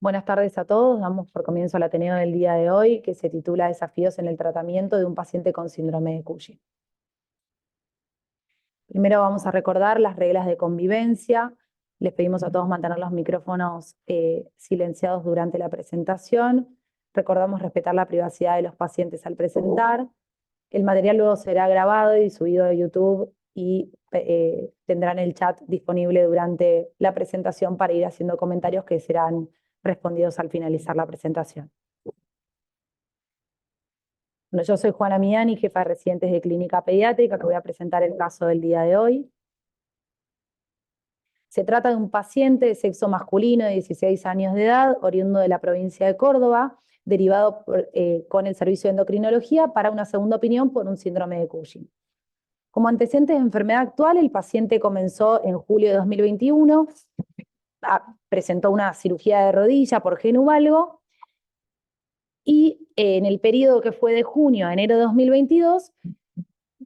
Buenas tardes a todos. Damos por comienzo al Ateneo del día de hoy, que se titula Desafíos en el tratamiento de un paciente con síndrome de Cushing. Primero vamos a recordar las reglas de convivencia. Les pedimos a todos mantener los micrófonos silenciados durante la presentación. Recordamos respetar la privacidad de los pacientes al presentar. El material luego será grabado y subido a YouTube y tendrán el chat disponible durante la presentación para ir haciendo comentarios que serán respondidos al finalizar la presentación. Bueno, yo soy Juana Miani, jefa de residentes de Clínica Pediátrica, que voy a presentar el caso del día de hoy. Se trata de un paciente de sexo masculino de 16 años de edad, oriundo de la provincia de Córdoba, derivado con el servicio de endocrinología para una segunda opinión por un síndrome de Cushing. Como antecedentes de enfermedad actual, el paciente comenzó en julio de 2021, presentó una cirugía de rodilla por genuvalgo, y en el periodo que fue de junio a enero de 2022,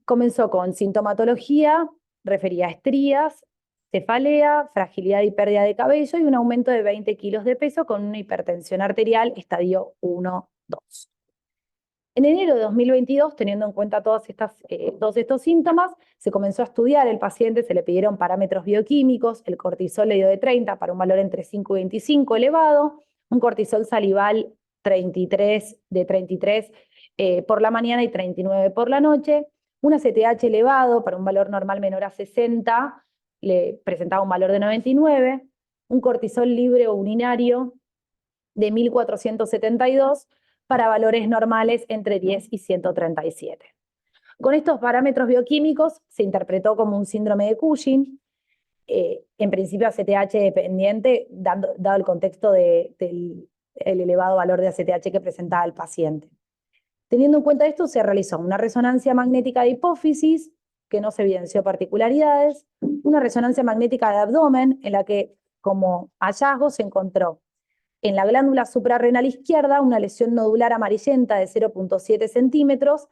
comenzó con sintomatología, refería a estrías, cefalea, fragilidad y pérdida de cabello y un aumento de 20 kilos de peso con una hipertensión arterial estadio 1-2. En enero de 2022, teniendo en cuenta todos estos síntomas, se comenzó a estudiar el paciente, se le pidieron parámetros bioquímicos, el cortisol le dio de 30 para un valor entre 5 y 25 elevado, un cortisol salival de 33 por la mañana y 39 por la noche, un ACTH elevado para un valor normal menor a 60, le presentaba un valor de 99, un cortisol libre o urinario de 1472 para valores normales entre 10 y 137. Con estos parámetros bioquímicos se interpretó como un síndrome de Cushing, en principio ACTH dependiente, dado el contexto del elevado valor de ACTH que presentaba el paciente. Teniendo en cuenta esto, se realizó una resonancia magnética de hipófisis, que no se evidenció particularidades, una resonancia magnética de abdomen, en la que como hallazgo se encontró en la glándula suprarrenal izquierda una lesión nodular amarillenta de 0,7 centímetros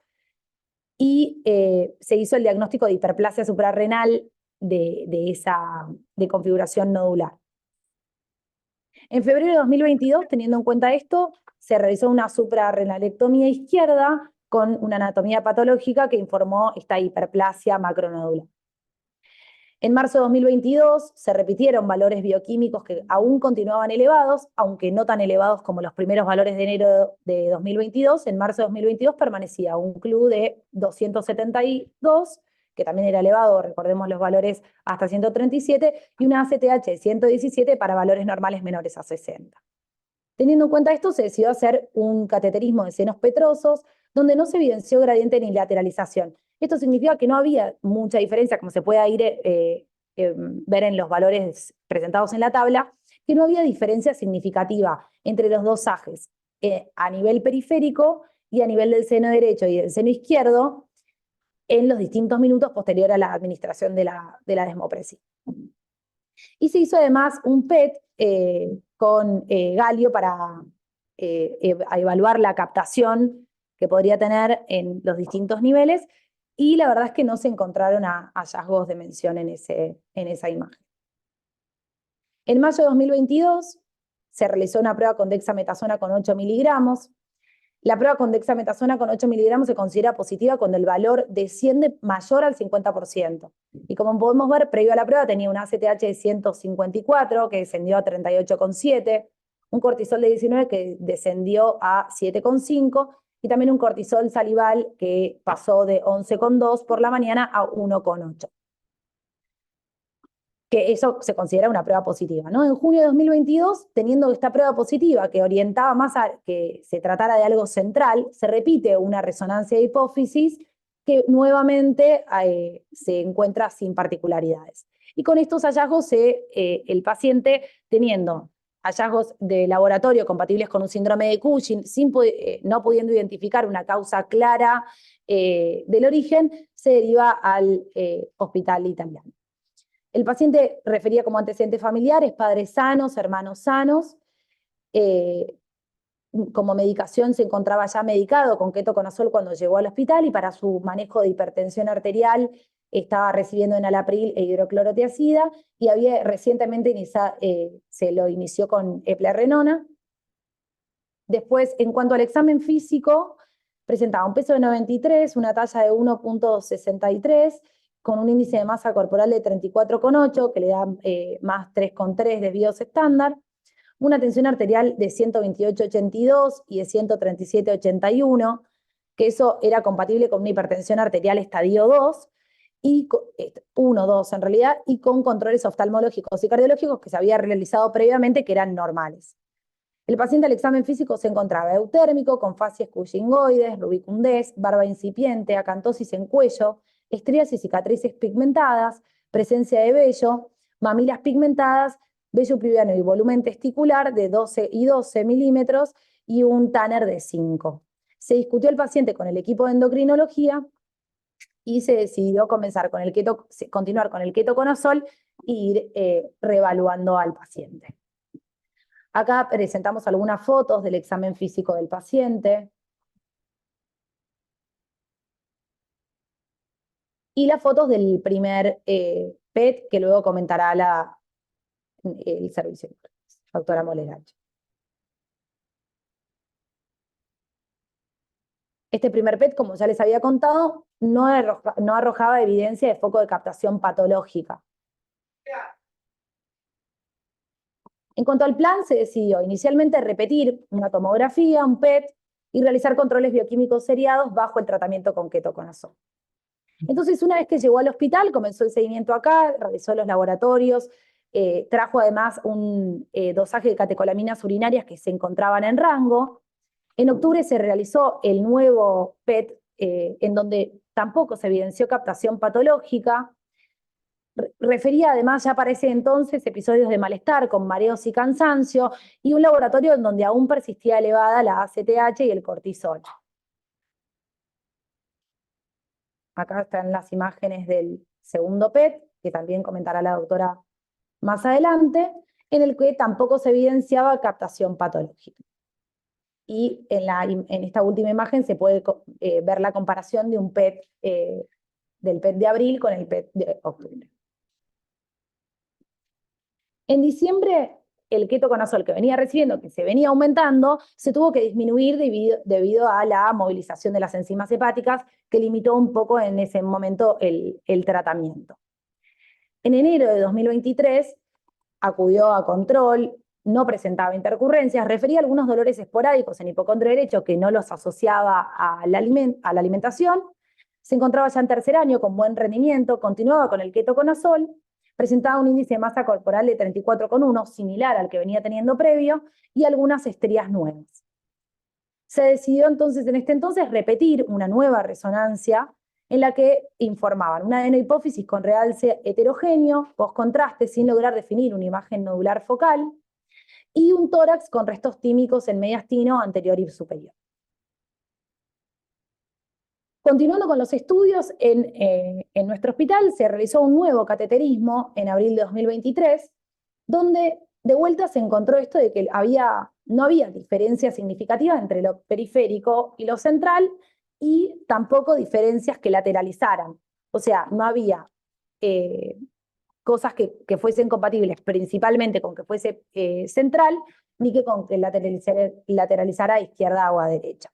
y se hizo el diagnóstico de hiperplasia suprarrenal de configuración nodular. En febrero de 2022, teniendo en cuenta esto, se realizó una suprarrenalectomía izquierda con una anatomía patológica que informó esta hiperplasia macronodular. En marzo de 2022 se repitieron valores bioquímicos que aún continuaban elevados, aunque no tan elevados como los primeros valores de enero de 2022. En marzo de 2022 permanecía un CLU de 272, que también era elevado, recordemos los valores hasta 137, y una ACTH de 117 para valores normales menores a 60. Teniendo en cuenta esto, se decidió hacer un cateterismo de senos petrosos, donde no se evidenció gradiente ni lateralización. Esto significa que no había mucha diferencia, como se puede ver en los valores presentados en la tabla, que no había diferencia significativa entre los dos ajes, a nivel periférico y a nivel del seno derecho y del seno izquierdo, en los distintos minutos posterior a la administración de la desmopresina. Y se hizo además un PET con galio para evaluar la captación que podría tener en los distintos niveles, y la verdad es que no se encontraron hallazgos de mención en esa imagen. En mayo de 2022 se realizó una prueba con dexametasona con 8 miligramos. La prueba con dexametasona con 8 miligramos se considera positiva cuando el valor desciende mayor al 50%. Y como podemos ver, previo a la prueba tenía un ACTH de 154 que descendió a 38,7, un cortisol de 19 que descendió a 7,5 y también un cortisol salival que pasó de 11,2 por la mañana a 1,8. Que eso se considera una prueba positiva, ¿no? En junio de 2022, teniendo esta prueba positiva que orientaba más a que se tratara de algo central, se repite una resonancia de hipófisis que nuevamente se encuentra sin particularidades. Y con estos hallazgos, el paciente, teniendo hallazgos de laboratorio compatibles con un síndrome de Cushing, no pudiendo identificar una causa clara del origen, se deriva al hospital italiano. El paciente refería como antecedentes familiares, padres sanos, hermanos sanos. Como medicación se encontraba ya medicado con ketoconazol cuando llegó al hospital, y para su manejo de hipertensión arterial estaba recibiendo enalapril e hidroclorotiazida, y había recientemente se lo inició con eplerenona. Después, en cuanto al examen físico, presentaba un peso de 93, una talla de 1,63, con un índice de masa corporal de 34,8, que le da más 3,3 de BIOS estándar, una tensión arterial de 128,82 y de 137,81, que eso era compatible con una hipertensión arterial estadio 2, y 1, 2 en realidad, y con controles oftalmológicos y cardiológicos que se había realizado previamente que eran normales. El paciente al examen físico se encontraba eutérmico, con facies cuyingoides, rubicundez, barba incipiente, acantosis en cuello, estrías y cicatrices pigmentadas, presencia de vello, mamilas pigmentadas, vello pubiano y volumen testicular de 12 y 12 milímetros y un Tanner de 5. Se discutió el paciente con el equipo de endocrinología y se decidió continuar con el ketoconazol e ir reevaluando al paciente. Acá presentamos algunas fotos del examen físico del paciente. Y las fotos del primer PET que luego comentará el servicio, doctora Molerach. Este primer PET, como ya les había contado, no arrojaba evidencia de foco de captación patológica. En cuanto al plan, se decidió inicialmente repetir una tomografía, un PET, y realizar controles bioquímicos seriados bajo el tratamiento con ketoconazol. Entonces, una vez que llegó al hospital, comenzó el seguimiento acá, realizó los laboratorios, trajo además un dosaje de catecolaminas urinarias que se encontraban en rango. En octubre se realizó el nuevo PET, en donde tampoco se evidenció captación patológica. Refería además ya para ese entonces episodios de malestar con mareos y cansancio, y un laboratorio en donde aún persistía elevada la ACTH y el cortisol. Acá están las imágenes del segundo PET, que también comentará la doctora más adelante, en el que tampoco se evidenciaba captación patológica. Y en esta última imagen se puede ver la comparación de un PET, del PET de abril con el PET de octubre. En diciembre, el ketoconazol que venía recibiendo, que se venía aumentando, se tuvo que disminuir debido a la movilización de las enzimas hepáticas, que limitó un poco en ese momento el tratamiento. En enero de 2023 acudió a control, no presentaba intercurrencias, refería a algunos dolores esporádicos en hipocondrio derecho que no los asociaba a la alimentación, se encontraba ya en tercer año con buen rendimiento, continuaba con el ketoconazol, presentaba un índice de masa corporal de 34,1, similar al que venía teniendo previo, y algunas estrías nuevas. Se decidió entonces en este entonces repetir una nueva resonancia en la que informaban una adenohipófisis con realce heterogéneo, postcontraste sin lograr definir una imagen nodular focal, y un tórax con restos tímicos en mediastino anterior y superior. Continuando con los estudios, en nuestro hospital se realizó un nuevo cateterismo en abril de 2023, donde de vuelta se encontró esto de que no había diferencia significativa entre lo periférico y lo central, y tampoco diferencias que lateralizaran. O sea, no había cosas que fuesen compatibles principalmente con que fuese central, ni que con que lateralizara a izquierda o a derecha.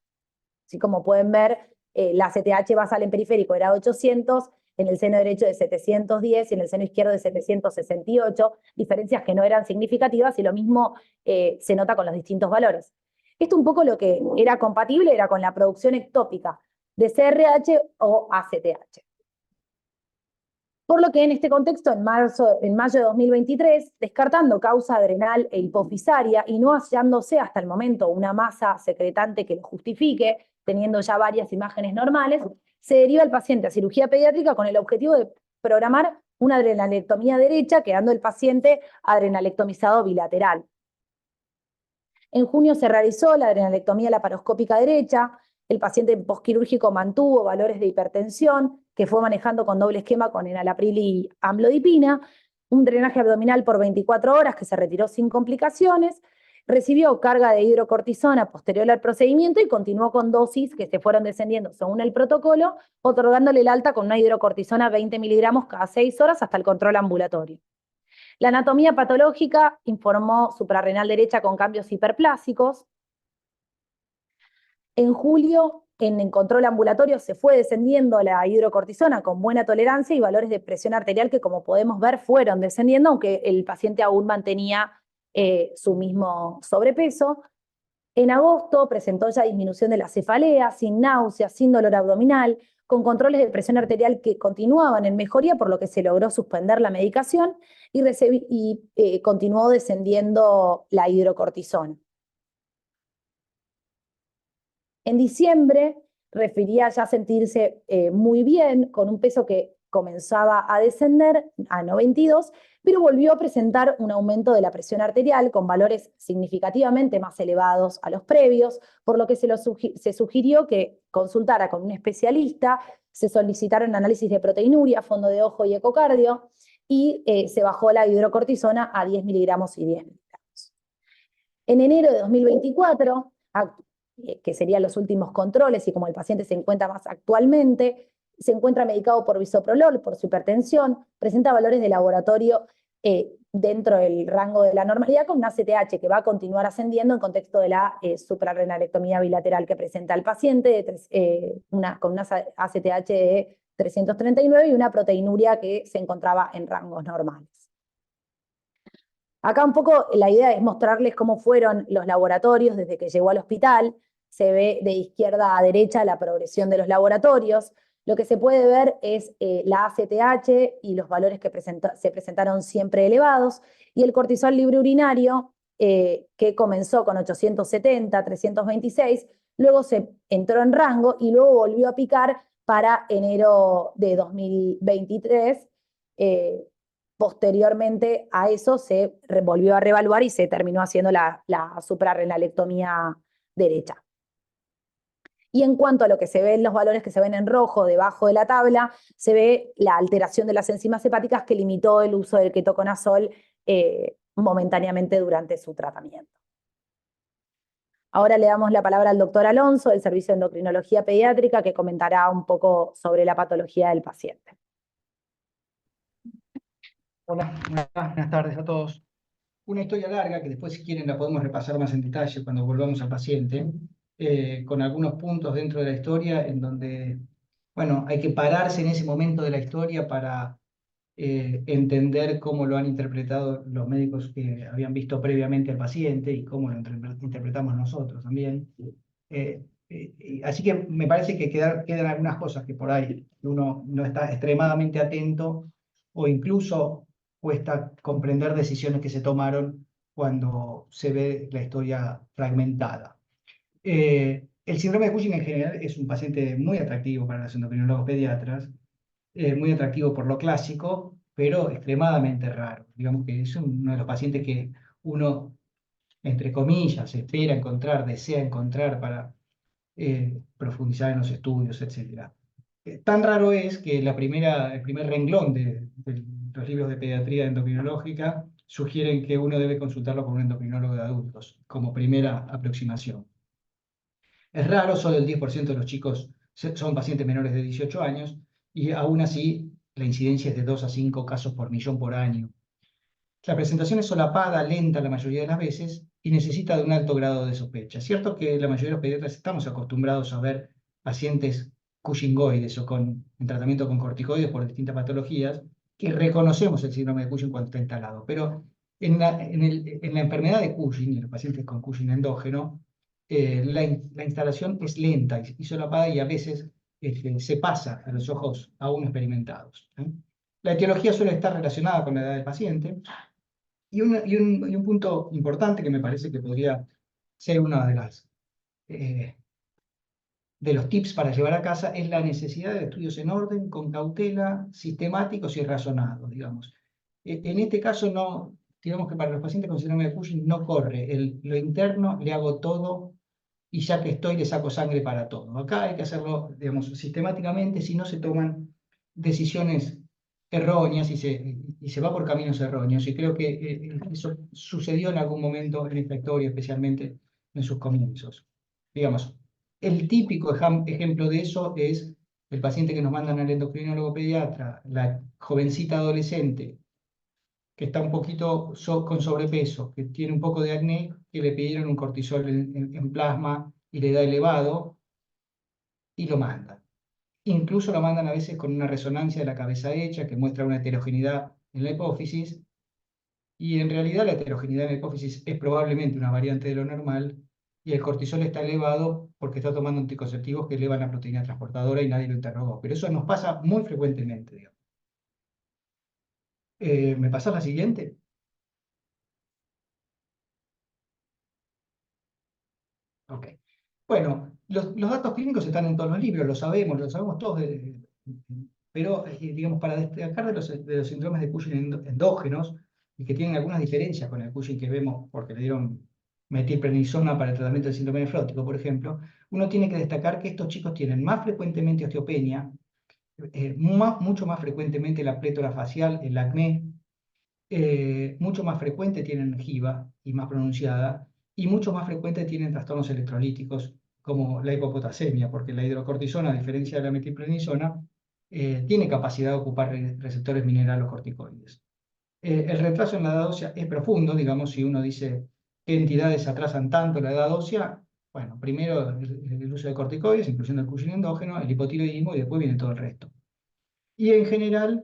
Así como pueden ver, la CTH basal en periférico era 800, en el seno derecho de 710 y en el seno izquierdo de 768, diferencias que no eran significativas, y lo mismo se nota con los distintos valores. Esto un poco lo que era compatible era con la producción ectópica de CRH o ACTH. Por lo que en este contexto, en mayo de 2023, descartando causa adrenal e hipofisaria y no hallándose hasta el momento una masa secretante que lo justifique, teniendo ya varias imágenes normales, se deriva el paciente a cirugía pediátrica con el objetivo de programar una adrenalectomía derecha, quedando el paciente adrenalectomizado bilateral. En junio se realizó la adrenalectomía laparoscópica derecha. El paciente postquirúrgico mantuvo valores de hipertensión, que fue manejando con doble esquema con enalapril y amlodipina, un drenaje abdominal por 24 horas que se retiró sin complicaciones, recibió carga de hidrocortisona posterior al procedimiento y continuó con dosis que se fueron descendiendo según el protocolo, otorgándole el alta con una hidrocortisona 20 miligramos cada 6 horas hasta el control ambulatorio. La anatomía patológica informó suprarrenal derecha con cambios hiperplásicos. En julio, en el control ambulatorio se fue descendiendo la hidrocortisona con buena tolerancia y valores de presión arterial que, como podemos ver, fueron descendiendo, aunque el paciente aún mantenía su mismo sobrepeso. En agosto presentó ya disminución de la cefalea, sin náuseas, sin dolor abdominal, con controles de presión arterial que continuaban en mejoría, por lo que se logró suspender la medicación y continuó descendiendo la hidrocortisona. En diciembre refería ya sentirse muy bien, con un peso que comenzaba a descender a 92, pero volvió a presentar un aumento de la presión arterial con valores significativamente más elevados a los previos, por lo que se sugirió que consultara con un especialista, se solicitaron análisis de proteinuria, fondo de ojo y ecocardio, y se bajó la hidrocortisona a 10 miligramos y 10 miligramos. En enero de 2024, que serían los últimos controles, y como el paciente se encuentra más actualmente, se encuentra medicado por bisoprolol, por su hipertensión, presenta valores de laboratorio dentro del rango de la normalidad, con una ACTH que va a continuar ascendiendo en contexto de la suprarrenalectomía bilateral que presenta el paciente, con una ACTH de 339 y una proteinuria que se encontraba en rangos normales. Acá un poco la idea es mostrarles cómo fueron los laboratorios desde que llegó al hospital. Se ve de izquierda a derecha la progresión de los laboratorios. Lo que se puede ver es la ACTH y los valores que se presentaron siempre elevados, y el cortisol libre urinario, que comenzó con 870, 326, luego se entró en rango y luego volvió a picar para enero de 2023. Posteriormente a eso se volvió a reevaluar y se terminó haciendo la suprarrenalectomía derecha. Y en cuanto a lo que se ve en los valores que se ven en rojo debajo de la tabla, se ve la alteración de las enzimas hepáticas que limitó el uso del ketoconazol momentáneamente durante su tratamiento. Ahora le damos la palabra al doctor Alonso del Servicio de Endocrinología Pediátrica, que comentará un poco sobre la patología del paciente. Hola, buenas tardes a todos. Una historia larga que después, si quieren, la podemos repasar más en detalle cuando volvamos al paciente, con algunos puntos dentro de la historia en donde, bueno, hay que pararse en ese momento de la historia para entender cómo lo han interpretado los médicos que habían visto previamente al paciente y cómo lo interpretamos nosotros también. Así que me parece que quedan algunas cosas que por ahí uno no está extremadamente atento, o incluso cuesta comprender decisiones que se tomaron cuando se ve la historia fragmentada. El síndrome de Cushing en general es un paciente muy atractivo para los endocrinólogos pediatras, muy atractivo por lo clásico, pero extremadamente raro. Digamos que es uno de los pacientes que uno, entre comillas, espera encontrar, desea encontrar para profundizar en los estudios, etc. Tan raro es que el primer renglón de los libros de pediatría endocrinológica sugieren que uno debe consultarlo con un endocrinólogo de adultos, como primera aproximación. Es raro, solo el 10% de los chicos son pacientes menores de 18 años, y aún así la incidencia es de 2 a 5 casos por millón por año. La presentación es solapada, lenta la mayoría de las veces, y necesita de un alto grado de sospecha. Es cierto que la mayoría de los pediatras estamos acostumbrados a ver pacientes cushingoides o en tratamiento con corticoides por distintas patologías, que reconocemos el síndrome de Cushing cuando está instalado. Pero en la enfermedad de Cushing, en los pacientes con Cushing endógeno, la instalación es lenta y solapada, y a veces se pasa a los ojos aún experimentados. La etiología suele estar relacionada con la edad del paciente. Y un punto importante que me parece que podría ser uno de los tips para llevar a casa es la necesidad de estudios en orden, con cautela, sistemáticos y razonados, digamos. En este caso, no, digamos que para los pacientes con síndrome de Cushing no corre. Lo interno le hago todo, y ya que estoy le saco sangre para todo. Acá hay que hacerlo, digamos, sistemáticamente, si no se toman decisiones erróneas y se va por caminos erróneos. Y creo que eso sucedió en algún momento en esta historia, especialmente en sus comienzos. Digamos, el típico ejemplo de eso es el paciente que nos mandan al endocrinólogo pediatra, la jovencita adolescente que está un poquito con sobrepeso, que tiene un poco de acné, que le pidieron un cortisol en plasma y le da elevado y lo mandan. Incluso lo mandan a veces con una resonancia de la cabeza hecha que muestra una heterogeneidad en la hipófisis, y en realidad la heterogeneidad en la hipófisis es probablemente una variante de lo normal, y el cortisol está elevado porque está tomando anticonceptivos que elevan la proteína transportadora y nadie lo interrogó. Pero eso nos pasa muy frecuentemente, digamos. ¿Me pasas la siguiente? Ok. Bueno, los datos clínicos están en todos los libros, lo sabemos todos, pero digamos, para destacar de los síndromes de Cushing endógenos, y que tienen algunas diferencias con el Cushing que vemos porque le dieron metilprednisona para el tratamiento del síndrome nefrótico, por ejemplo, uno tiene que destacar que estos chicos tienen más frecuentemente osteopenia, mucho más frecuentemente la plétora facial, el acné, mucho más frecuente tienen GIBA y más pronunciada, y mucho más frecuente tienen trastornos electrolíticos como la hipopotasemia, porque la hidrocortisona, a diferencia de la metilprednisona, tiene capacidad de ocupar receptores mineralocorticoides. El retraso en la edad ósea es profundo, digamos, si uno dice qué entidades atrasan tanto la edad ósea, bueno, primero el uso de corticoides, incluyendo el Cushing endógeno, el hipotiroidismo y después viene todo el resto. Y en general,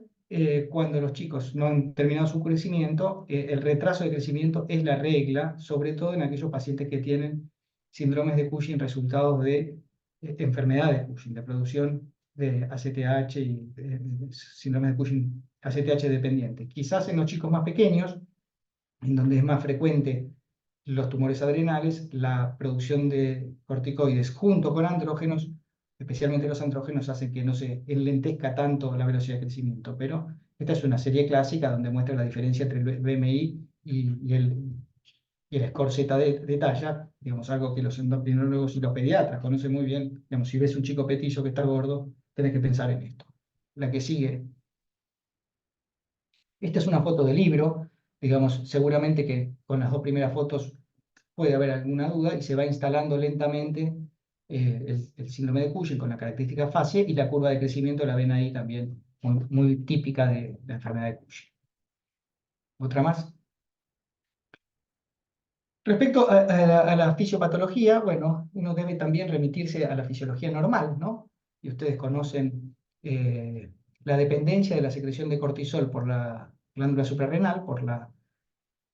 cuando los chicos no han terminado su crecimiento, el retraso de crecimiento es la regla, sobre todo en aquellos pacientes que tienen síndromes de Cushing resultados de enfermedades de Cushing, de producción de ACTH y síndrome de Cushing ACTH dependiente. Quizás en los chicos más pequeños, en donde es más frecuente los tumores adrenales, la producción de corticoides junto con andrógenos, especialmente los andrógenos, hacen que no se enlentezca tanto la velocidad de crecimiento. Pero esta es una serie clásica donde muestra la diferencia entre el BMI y el score Z de talla, digamos, algo que los endocrinólogos y los pediatras conocen muy bien. Digamos, si ves un chico petizo que está gordo, tenés que pensar en esto. La que sigue. Esta es una foto de libro, digamos, seguramente que con las dos primeras fotos puede haber alguna duda y se va instalando lentamente el síndrome de Cushing con la característica fase, y la curva de crecimiento la ven ahí también, muy, muy típica de la enfermedad de Cushing. Otra más. Respecto a la fisiopatología, bueno, uno debe también remitirse a la fisiología normal, ¿no? Y ustedes conocen la dependencia de la secreción de cortisol por la glándula suprarrenal, por la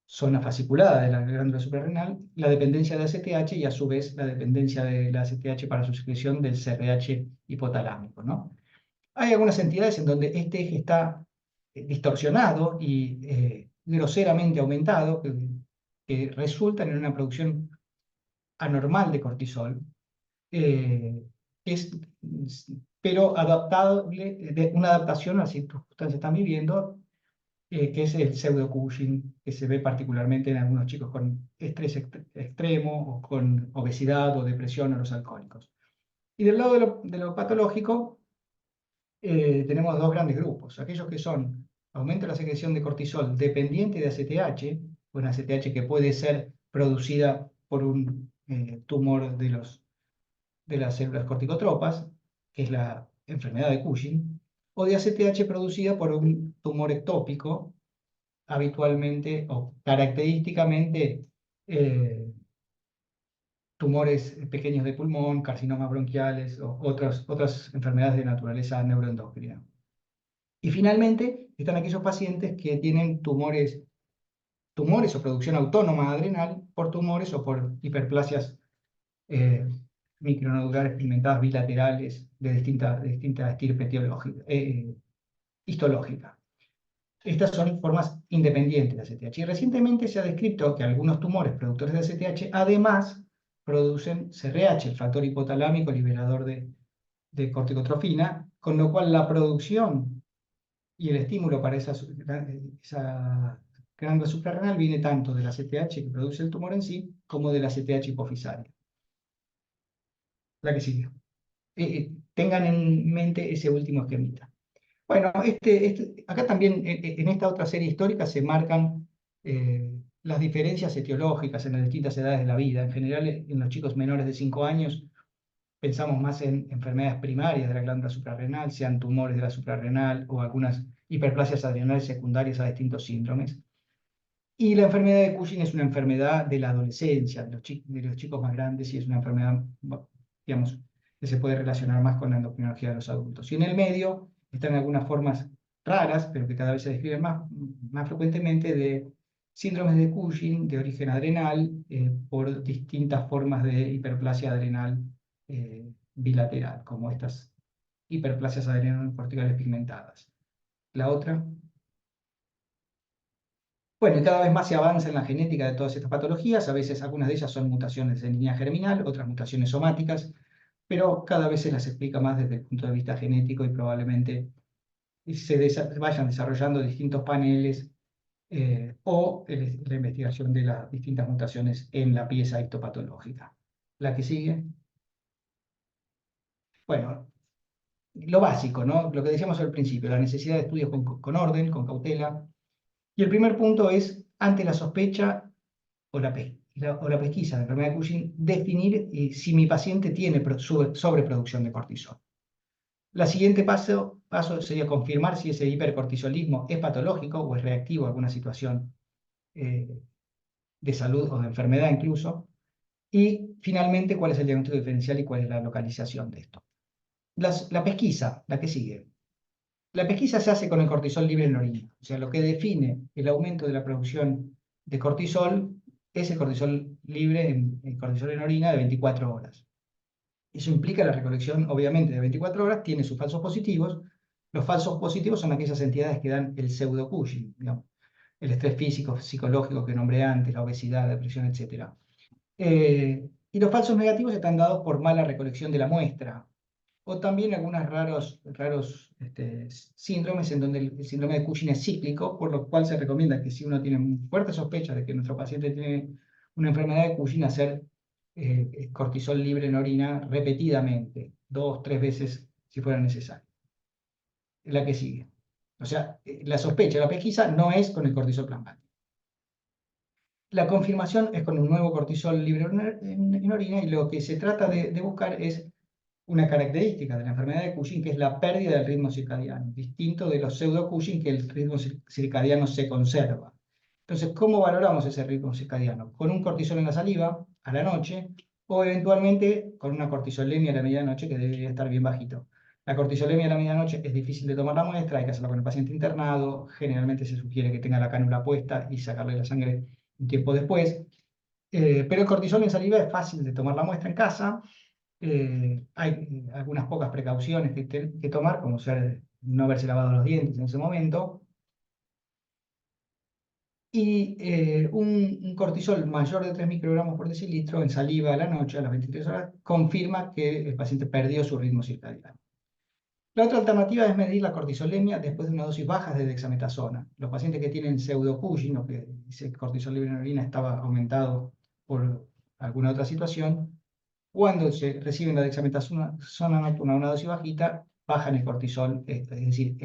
zona fasciculada de la glándula suprarrenal, la dependencia de ACTH y a su vez la dependencia de la ACTH para su secreción del CRH hipotalámico, ¿no? Hay algunas entidades en donde este eje está distorsionado y groseramente aumentado, que resultan en una producción anormal de cortisol, eh, es, pero adaptable, de una adaptación a las circunstancias que están viviendo, que es el pseudo-Cushing, que se ve particularmente en algunos chicos con estrés extremo, o con obesidad o depresión, o los alcohólicos. Y del lado de lo patológico, tenemos dos grandes grupos: aquellos que son aumento de la secreción de cortisol dependiente de ACTH, una ACTH que puede ser producida por un tumor de las células corticotropas, que es la enfermedad de Cushing, o de ACTH producida por un tumor ectópico, habitualmente o característicamente tumores pequeños de pulmón, carcinomas bronquiales o otras enfermedades de naturaleza neuroendocrina. Y finalmente están aquellos pacientes que tienen tumores o producción autónoma adrenal por tumores o por hiperplasias micronodulares pigmentadas bilaterales de distinta estirpe histológica. Estas son formas independientes de ACTH. Y recientemente se ha descrito que algunos tumores productores de ACTH además producen CRH, el factor hipotalámico liberador de corticotrofina, con lo cual la producción y el estímulo para esa glándula suprarrenal viene tanto de la ACTH que produce el tumor en sí, como de la ACTH hipofisaria. La que sigue. Tengan en mente ese último esquemita. Bueno, acá también en esta otra serie histórica se marcan las diferencias etiológicas en las distintas edades de la vida. En general, en los chicos menores de 5 años pensamos más en enfermedades primarias de la glándula suprarrenal, sean tumores de la suprarrenal o algunas hiperplasias adrenales secundarias a distintos síndromes. Y la enfermedad de Cushing es una enfermedad de la adolescencia, de los chicos más grandes, y es una enfermedad, digamos, que se puede relacionar más con la endocrinología de los adultos. Y en el medio están algunas formas raras, pero que cada vez se describen más frecuentemente, de síndromes de Cushing de origen adrenal por distintas formas de hiperplasia adrenal bilateral, como estas hiperplasias adrenocorticales pigmentadas. La otra. Bueno, y cada vez más se avanza en la genética de todas estas patologías. A veces algunas de ellas son mutaciones en línea germinal, otras mutaciones somáticas, pero cada vez se las explica más desde el punto de vista genético y probablemente vayan desarrollando distintos paneles o la investigación de las distintas mutaciones en la pieza histopatológica. La que sigue. Bueno, lo básico, ¿no? Lo que decíamos al principio, la necesidad de estudios con orden, con cautela. Y el primer punto es, ante la sospecha o la pesquisa de enfermedad de Cushing, definir si mi paciente tiene sobreproducción de cortisol. La siguiente paso sería confirmar si ese hipercortisolismo es patológico o es reactivo a alguna situación eh, de salud o de enfermedad incluso. Y finalmente, cuál es el diagnóstico diferencial y cuál es la localización de esto. La pesquisa, la que sigue. La pesquisa se hace con el cortisol libre en orina. O sea, lo que define el aumento de la producción de cortisol es el cortisol libre en cortisol en orina de 24 horas. Eso implica la recolección, obviamente, de 24 horas, tiene sus falsos positivos. Los falsos positivos son aquellas entidades que dan el pseudo-Cushing, digamos, el estrés físico, psicológico que nombré antes, la obesidad, la depresión, etc. Y los falsos negativos están dados por mala recolección de la muestra, o también algunos raros síndromes en donde el síndrome de Cushing es cíclico, por lo cual se recomienda que si uno tiene fuerte sospecha de que nuestro paciente tiene una enfermedad de Cushing, hacer cortisol libre en orina repetidamente, 2, 3 veces si fuera necesario. La que sigue. O sea, la sospecha, la pesquisa no es con el cortisol plasmático. La confirmación es con un nuevo cortisol libre en orina, y lo que se trata de buscar es una característica de la enfermedad de Cushing, que es la pérdida del ritmo circadiano, distinto de los pseudo-Cushing, que el ritmo circadiano se conserva. Entonces, ¿cómo valoramos ese ritmo circadiano? Con un cortisol en la saliva a la noche, o eventualmente con una cortisolemia a la medianoche, que debería estar bien bajito. La cortisolemia a la medianoche es difícil de tomar la muestra, hay que hacerla con el paciente internado, generalmente se sugiere que tenga la cánula puesta y sacarle la sangre un tiempo después. Pero el cortisol en saliva es fácil de tomar la muestra en casa. Hay algunas pocas precauciones que tomar, como ser no haberse lavado los dientes en ese momento. Y un cortisol mayor de 3 microgramos por decilitro en saliva a la noche, a las 23 horas, confirma que el paciente perdió su ritmo circadiano. La otra alternativa es medir la cortisolemia después de una dosis baja de dexametasona. Los pacientes que tienen pseudo-Cushing, o que ese cortisol libre en orina estaba aumentado por alguna otra situación, cuando se reciben la dexametasona nocturna a una dosis bajita, bajan el cortisol, es decir,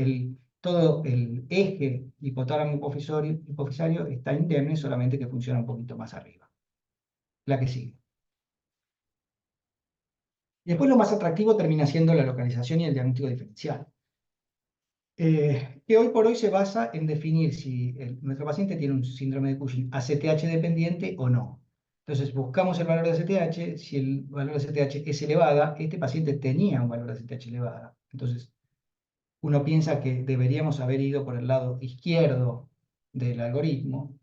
todo el eje hipotálamo-hipofisario está indemne, solamente que funciona un poquito más arriba. La que sigue. Y después lo más atractivo termina siendo la localización y el diagnóstico diferencial. Que hoy por hoy se basa en definir si nuestro paciente tiene un síndrome de Cushing ACTH dependiente o no. Entonces buscamos el valor de ACTH, si el valor de ACTH es elevada, este paciente tenía un valor de ACTH elevada. Entonces uno piensa que deberíamos haber ido por el lado izquierdo del algoritmo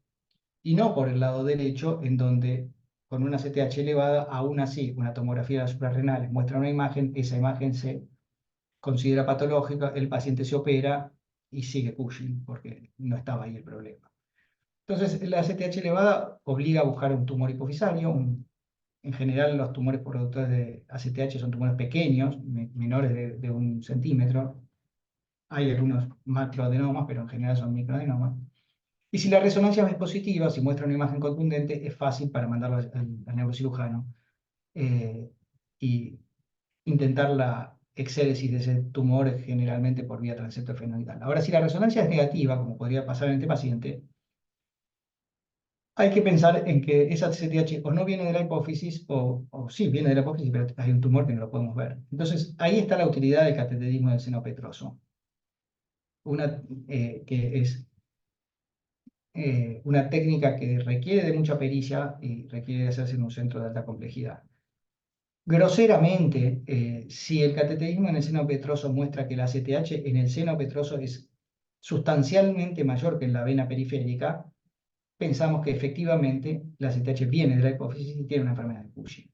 y no por el lado derecho, en donde con una ACTH elevada, aún así una tomografía de las suprarrenales muestra una imagen, esa imagen se considera patológica, el paciente se opera y sigue Cushing, porque no estaba ahí el problema. Entonces, la ACTH elevada obliga a buscar un tumor hipofisario. En general, los tumores productores de ACTH son tumores pequeños, menores de 1 centímetro. Hay algunos macroadenomas, pero en general son microadenomas. Y si la resonancia es positiva, si muestra una imagen contundente, es fácil para mandarlo al neurocirujano y intentar la exéresis de ese tumor, generalmente por vía transepto fenoidal. Ahora, si la resonancia es negativa, como podría pasar en este paciente, hay que pensar en que esa CTH o no viene de la hipófisis, o sí viene de la hipófisis, pero hay un tumor que no lo podemos ver. Entonces, ahí está la utilidad del cateterismo del seno petroso. Una que es una técnica que requiere de mucha pericia y requiere de hacerse en un centro de alta complejidad. Groseramente, si el cateterismo en el seno petroso muestra que la ACTH en el seno petroso es sustancialmente mayor que en la vena periférica, pensamos que efectivamente la ACTH viene de la hipófisis y tiene una enfermedad de Cushing.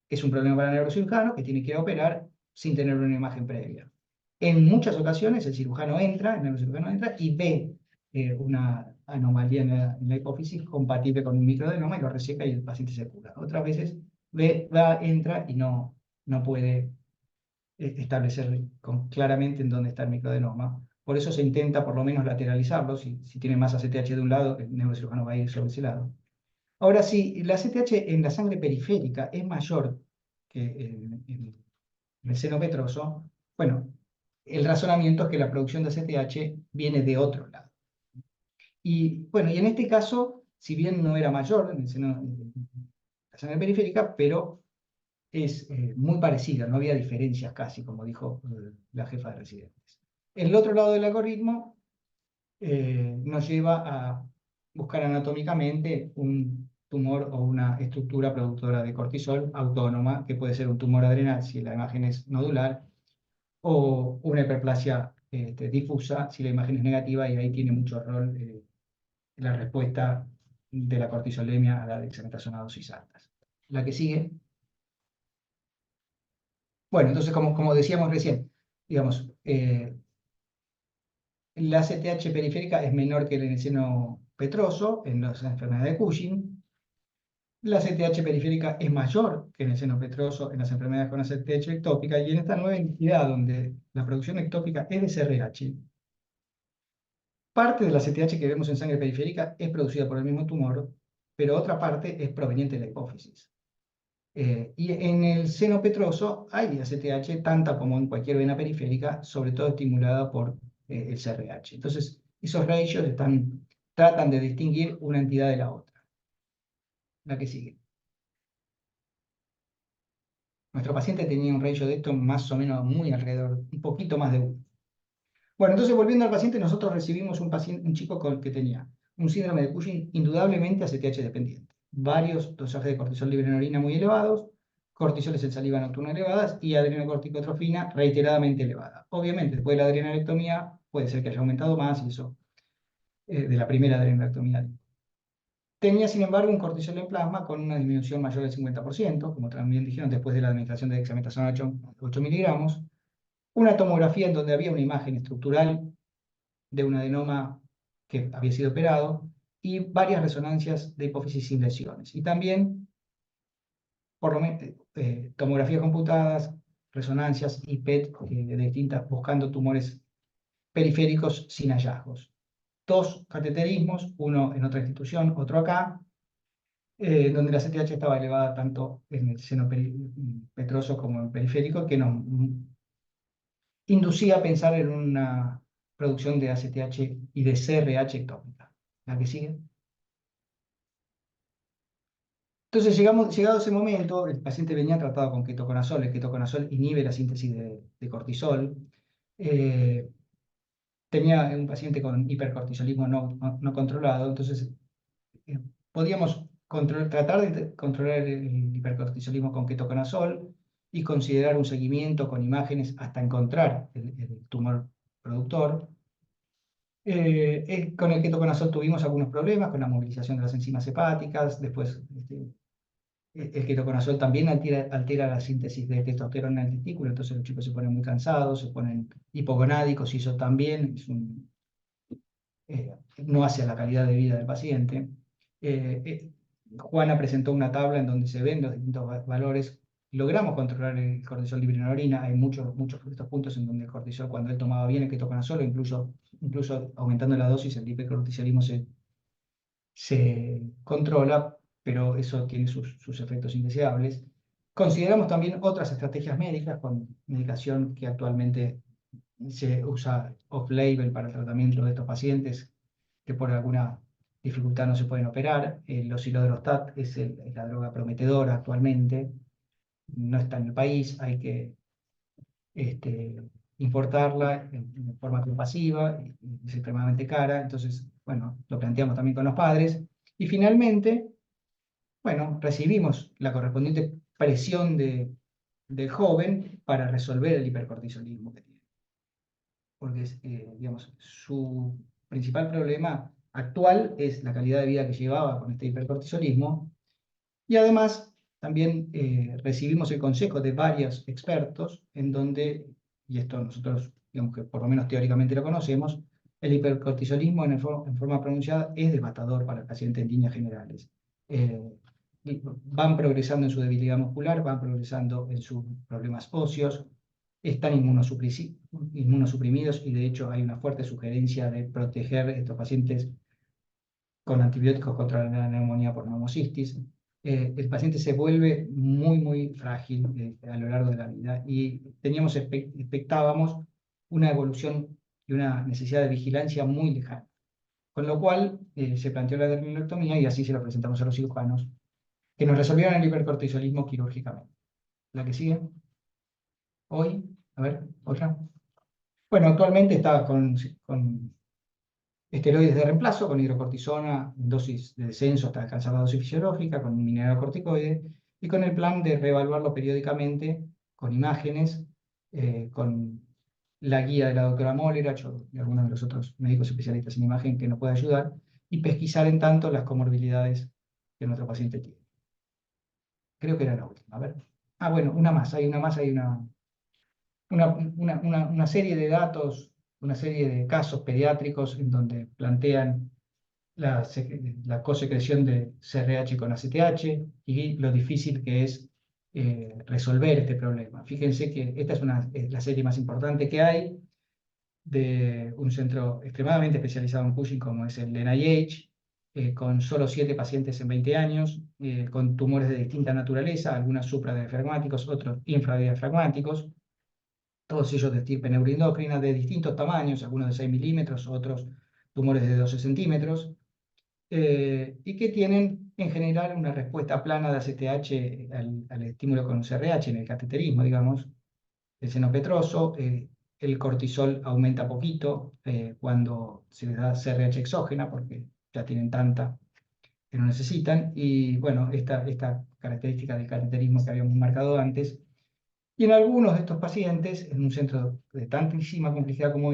Es un problema para el neurocirujano que tiene que operar sin tener una imagen previa. En muchas ocasiones el neurocirujano entra y ve una anomalía en la hipófisis compatible con un microadenoma y lo reseca y el paciente se cura. Otras veces entra y no puede establecer claramente en dónde está el microadenoma. Por eso se intenta por lo menos lateralizarlo. Si tiene más ACTH de un lado, el neurocirujano va a ir sobre ese lado. Ahora, si la ACTH en la sangre periférica es mayor que en el seno petroso, bueno, el razonamiento es que la producción de ACTH viene de otro lado. Y bueno, y en este caso, si bien no era mayor en el seno, en la sangre periférica, pero es muy parecida, no había diferencias casi, como dijo la jefa de residentes. El otro lado del algoritmo nos lleva a buscar anatómicamente un tumor o una estructura productora de cortisol autónoma, que puede ser un tumor adrenal si la imagen es nodular, o una hiperplasia difusa si la imagen es negativa, y ahí tiene mucho rol la respuesta de la cortisolemia a la dexametasona a dosis altas. La que sigue. Bueno, entonces, como decíamos recién, digamos, la ACTH periférica es menor que en el seno petroso, en las enfermedades de Cushing. La ACTH periférica es mayor que en el seno petroso, en las enfermedades con ACTH ectópica, y en esta nueva entidad donde la producción ectópica es de CRH, parte de la ACTH que vemos en sangre periférica es producida por el mismo tumor, pero otra parte es proveniente de la hipófisis. Y en el seno petroso hay ACTH tanta como en cualquier vena periférica, sobre todo estimulada por el CRH. Entonces, esos ratios tratan de distinguir una entidad de la otra. La que sigue. Nuestro paciente tenía un ratio de esto más o menos muy alrededor, un poquito más de 1. Bueno, entonces volviendo al paciente, nosotros recibimos un chico que tenía un síndrome de Cushing indudablemente ACTH dependiente. Varios dosajes de cortisol libre en orina muy elevados, cortisoles en saliva nocturna elevadas y adrenocorticotrofina reiteradamente elevada. Obviamente, después de la adrenalectomía puede ser que haya aumentado más, y eso de la primera adrenalectomía. Tenía, sin embargo, un cortisol en plasma con una disminución mayor del 50%, como también dijeron, después de la administración de dexametasona 8 miligramos. Una tomografía en donde había una imagen estructural de un adenoma que había sido operado y varias resonancias de hipófisis sin lesiones. Y también, por lo menos, tomografías computadas, resonancias y PET de distintas, buscando tumores periféricos sin hallazgos. 2 cateterismos, uno en otra institución, otro acá, donde la CTH estaba elevada tanto en el seno petroso como en periférico, que nos inducía a pensar en una producción de ACTH y de CRH ectópica. La que sigue. Entonces, llegado ese momento, el paciente venía tratado con ketoconazol. El ketoconazol inhibe la síntesis de cortisol. Tenía un paciente con hipercortisolismo no controlado, entonces podíamos tratar de controlar el hipercortisolismo con ketoconazol y considerar un seguimiento con imágenes hasta encontrar el tumor productor. Con el ketoconazol tuvimos algunos problemas con la movilización de las enzimas hepáticas. Después, el ketoconazol también altera la síntesis de testosterona en el testículo, entonces los chicos se ponen muy cansados, se ponen hipogonádicos, y eso también no hace a la calidad de vida del paciente. Juana presentó una tabla en donde se ven los distintos valores. Logramos controlar el cortisol libre en la orina. Hay muchos de estos puntos en donde el cortisol, cuando él tomaba bien el ketoconazol, incluso aumentando la dosis, el hipercortisolismo se controla, pero eso tiene sus efectos indeseables. Consideramos también otras estrategias médicas con medicación que actualmente se usa off-label para el tratamiento de estos pacientes que por alguna dificultad no se pueden operar. El osiloderostat es la droga prometedora actualmente, no está en el país, hay que importarla en forma compasiva, es extremadamente cara, entonces, bueno, lo planteamos también con los padres. Y finalmente, bueno, recibimos la correspondiente presión del joven para resolver el hipercortisolismo que tiene. Porque, digamos, su principal problema actual es la calidad de vida que llevaba con este hipercortisolismo. Y además, también recibimos el consejo de varios expertos en donde, y esto nosotros, digamos que por lo menos teóricamente lo conocemos, el hipercortisolismo en forma pronunciada es devastador para el paciente en líneas generales. Van progresando en su debilidad muscular, van progresando en sus problemas óseos, están inmunosuprimidos y de hecho hay una fuerte sugerencia de proteger a estos pacientes con antibióticos contra la neumonía por neumocistis. El paciente se vuelve muy, muy frágil a lo largo de la vida y expectábamos una evolución y una necesidad de vigilancia muy lejana. Con lo cual se planteó la adrenalectomía y así se lo presentamos a los cirujanos, que nos resolvieron el hipercortisolismo quirúrgicamente. La que sigue. Hoy, a ver, otra. Bueno, actualmente está con esteroides de reemplazo, con hidrocortisona en dosis de descenso hasta alcanzar la dosis fisiológica, con un mineralocorticoide, y con el plan de reevaluarlo periódicamente con imágenes, con la guía de la doctora Molerach o de algunos de los otros médicos especialistas en imagen que nos puede ayudar, y pesquisar en tanto las comorbilidades que nuestro paciente tiene. Creo que era la última. A ver. Ah, bueno, una serie de datos, una serie de casos pediátricos en donde plantean la cosecreción de CRH con ACTH y lo difícil que es resolver este problema. Fíjense que esta es la serie más importante que hay de un centro extremadamente especializado en Cushing como es el NIH, con solo 7 pacientes en 20 años, con tumores de distinta naturaleza, algunos supradiafragmáticos, otros infradiafragmáticos, todos ellos de estirpe neuroendocrina de distintos tamaños, algunos de 6 milímetros, otros tumores de 12 centímetros, y que tienen en general una respuesta plana de ACTH al estímulo con CRH en el cateterismo, digamos, el seno petroso. El cortisol aumenta poquito cuando se les da CRH exógena, porque ya tienen tanta que no necesitan, y bueno, esta característica del cateterismo que habíamos marcado antes. Y en algunos de estos pacientes, en un centro de tantísima complejidad como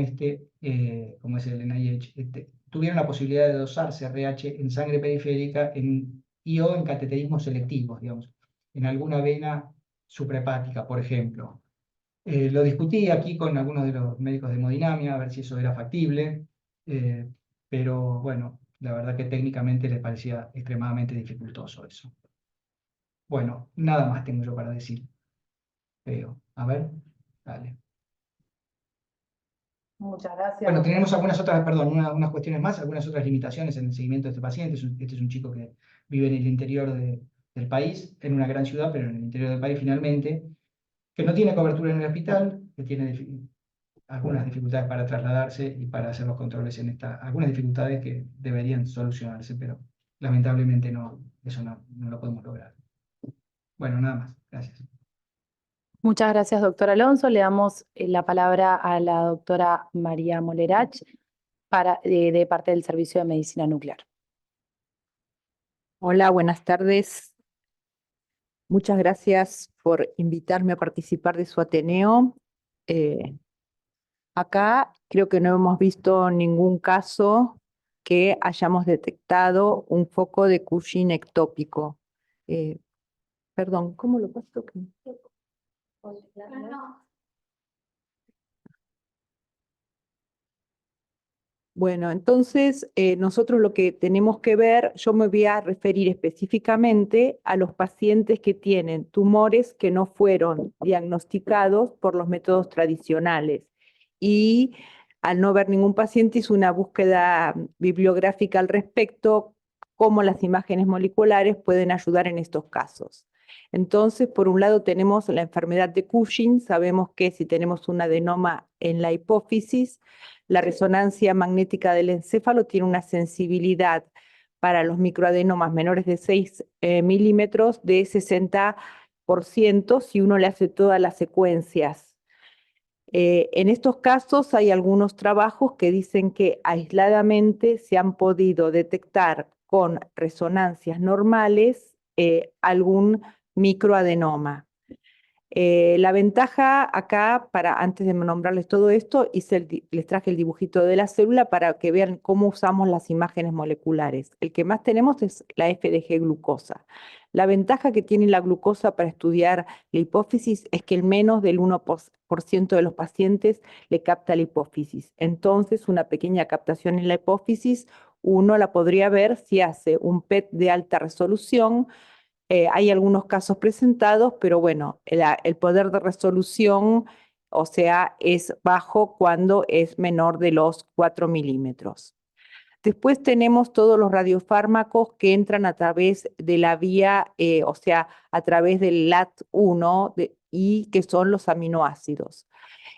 como es el NIH, tuvieron la posibilidad de dosar CRH en sangre periférica y o en cateterismos selectivos, digamos, en alguna vena suprahepática, por ejemplo. Lo discutí aquí con algunos de los médicos de hemodinamia, a ver si eso era factible, pero bueno, la verdad que técnicamente les parecía extremadamente dificultoso eso. Bueno, nada más tengo yo para decir. Creo. A ver, dale. Muchas gracias. Bueno, tenemos algunas otras, perdón, unas cuestiones más, algunas otras limitaciones en el seguimiento de este paciente. Este es un chico que vive en el interior del país, en una gran ciudad, pero en el interior del país finalmente, que no tiene cobertura en el hospital, que tiene algunas dificultades para trasladarse y para hacer los controles algunas dificultades que deberían solucionarse, pero lamentablemente eso no lo podemos lograr. Bueno, nada más. Gracias. Muchas gracias, doctor Alonso. Le damos la palabra a la doctora María Molerach de parte del Servicio de Medicina Nuclear. Hola, buenas tardes. Muchas gracias por invitarme a participar de su Ateneo. Acá creo que no hemos visto ningún caso que hayamos detectado un foco de Cushing ectópico. Perdón, ¿cómo lo paso? Bueno, entonces nosotros lo que tenemos que ver, yo me voy a referir específicamente a los pacientes que tienen tumores que no fueron diagnosticados por los métodos tradicionales. Y al no ver ningún paciente hice una búsqueda bibliográfica al respecto, cómo las imágenes moleculares pueden ayudar en estos casos. Entonces, por un lado tenemos la enfermedad de Cushing, sabemos que si tenemos un adenoma en la hipófisis, la resonancia magnética del encéfalo tiene una sensibilidad para los microadenomas menores de 6 milímetros de 60% si uno le hace todas las secuencias. En estos casos hay algunos trabajos que dicen que aisladamente se han podido detectar con resonancias normales algún microadenoma. La ventaja acá, antes de nombrarles todo esto, les traje el dibujito de la célula para que vean cómo usamos las imágenes moleculares. El que más tenemos es la FDG glucosa. La ventaja que tiene la glucosa para estudiar la hipófisis es que el menos del 1% de los pacientes le capta la hipófisis. Entonces, una pequeña captación en la hipófisis, uno la podría ver si hace un PET de alta resolución. Hay algunos casos presentados, pero bueno, el poder de resolución, o sea, es bajo cuando es menor de los 4 milímetros. Después tenemos todos los radiofármacos que entran a través de la vía, o sea, a través del LAT1 y que son los aminoácidos.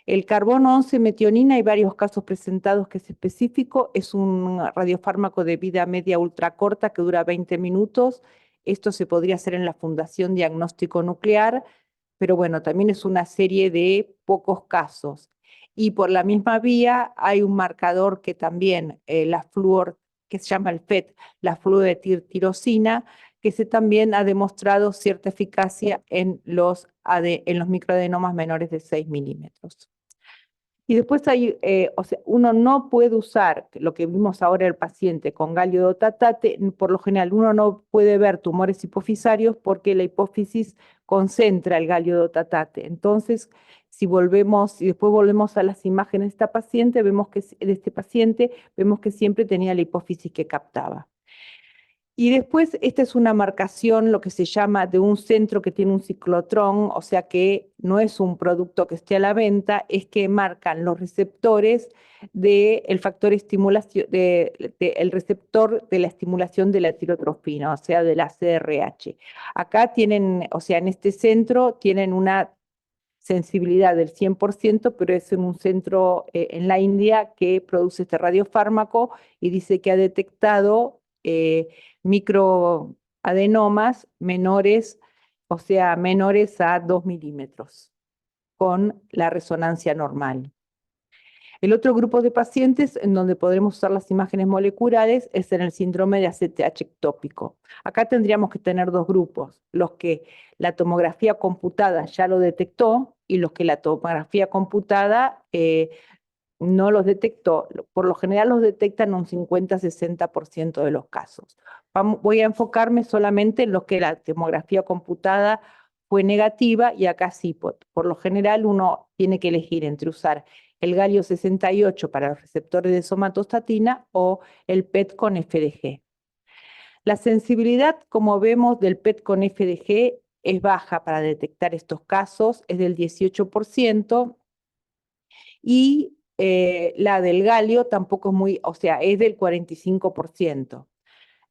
El carbono 11 metionina, hay varios casos presentados que es específico, es un radiofármaco de vida media ultracorta que dura 20 minutos. Esto se podría hacer en la Fundación Diagnóstico Nuclear, pero bueno, también es una serie de pocos casos. Y por la misma vía hay un marcador que también, que se llama el FET, la fluoretiltirosina, que también ha demostrado cierta eficacia en los microadenomas menores de 6 milímetros. Y después hay, o sea, uno no puede usar lo que vimos ahora el paciente con galio-dotatate, por lo general uno no puede ver tumores hipofisarios porque la hipófisis concentra el galio-dotatate. Entonces, si después volvemos a las imágenes de esta paciente, vemos que siempre tenía la hipófisis que captaba. Y después, esta es una marcación, lo que se llama de un centro que tiene un ciclotrón, o sea que no es un producto que esté a la venta, es que marcan los receptores del factor estimulación, el receptor de la estimulación de la tirotrofina, o sea, de la CRH. Acá tienen, o sea, en este centro tienen una sensibilidad del 100%, pero es en un centro en la India que produce este radiofármaco y dice que ha detectado microadenomas menores, o sea, menores a 2 milímetros, con la resonancia normal. El otro grupo de pacientes en donde podremos usar las imágenes moleculares es en el síndrome de ACTH ectópico. Acá tendríamos que tener dos grupos, los que la tomografía computada ya lo detectó y los que la tomografía computada no los detectó. Por lo general los detectan un 50-60% de los casos. Voy a enfocarme solamente en los que la tomografía computada fue negativa y acá sí, por lo general uno tiene que elegir entre usar el galio 68 para los receptores de somatostatina o el PET con FDG. La sensibilidad, como vemos, del PET con FDG es baja para detectar estos casos, es del 18%, y la del galio tampoco es muy, o sea, es del 45%.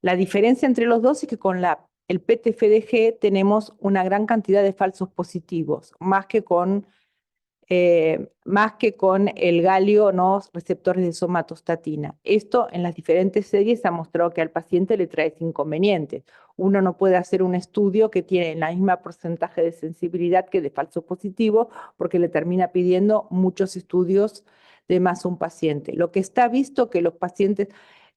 La diferencia entre los dos es que con el PET-FDG tenemos una gran cantidad de falsos positivos, más que con el galio, ¿no? Receptores de somatostatina. Esto en las diferentes series ha mostrado que al paciente le trae inconvenientes. Uno no puede hacer un estudio que tiene la misma porcentaje de sensibilidad que de falso positivo porque le termina pidiendo muchos estudios de más un paciente. Lo que está visto que los pacientes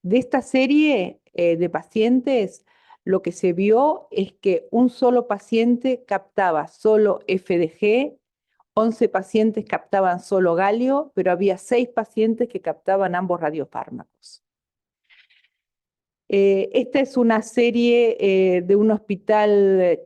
de esta serie de pacientes, lo que se vio es que un solo paciente captaba solo FDG, 11 pacientes captaban solo galio, pero había 6 pacientes que captaban ambos radiofármacos. Esta es una serie de un hospital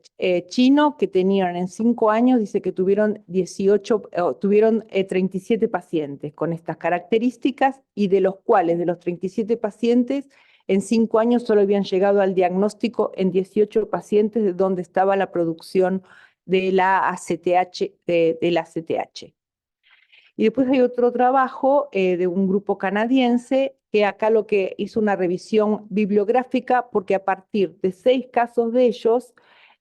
chino que tenían en 5 años, dice que tuvieron 37 pacientes con estas características y de los cuales, de los 37 pacientes, en 5 años solo habían llegado al diagnóstico en 18 pacientes de donde estaba la producción de la ACTH, Y después hay otro trabajo de un grupo canadiense que acá lo que hizo una revisión bibliográfica porque a partir de 6 casos de ellos,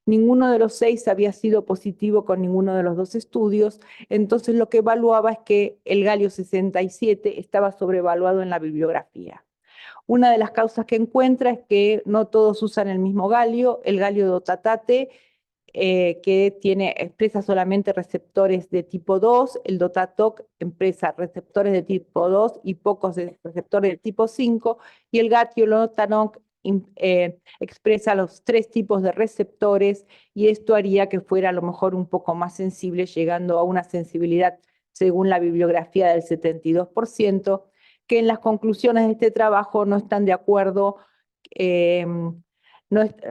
ninguno de los 6 había sido positivo con ninguno de los 2 estudios, entonces lo que evaluaba es que el galio 67 estaba sobrevaluado en la bibliografía. Una de las causas que encuentra es que no todos usan el mismo galio, el galio dotatate que expresa solamente receptores de tipo 2, el DOTATOC expresa receptores de tipo 2 y pocos receptores de tipo 5, y el Gatiolotanoc expresa los 3 tipos de receptores, y esto haría que fuera a lo mejor un poco más sensible, llegando a una sensibilidad, según la bibliografía, del 72%, que en las conclusiones de este trabajo no están de acuerdo.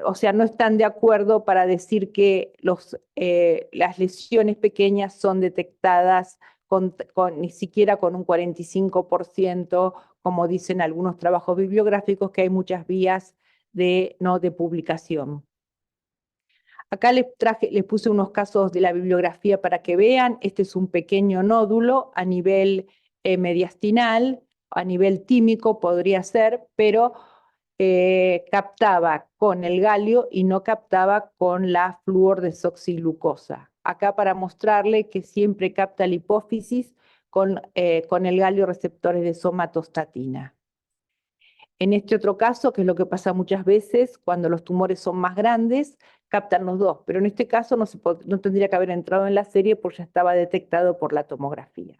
O sea, no están de acuerdo para decir que las lesiones pequeñas son detectadas ni siquiera con un 45%, como dicen algunos trabajos bibliográficos, que hay muchas vías de publicación. Acá les puse unos casos de la bibliografía para que vean. Este es un pequeño nódulo a nivel mediastinal, a nivel tímico podría ser, pero captaba con el galio y no captaba con la fluordesoxiglucosa. Acá para mostrarle que siempre capta la hipófisis con el galio receptores de somatostatina. En este otro caso, que es lo que pasa muchas veces, cuando los tumores son más grandes, captan los dos, pero en este caso no tendría que haber entrado en la serie porque ya estaba detectado por la tomografía.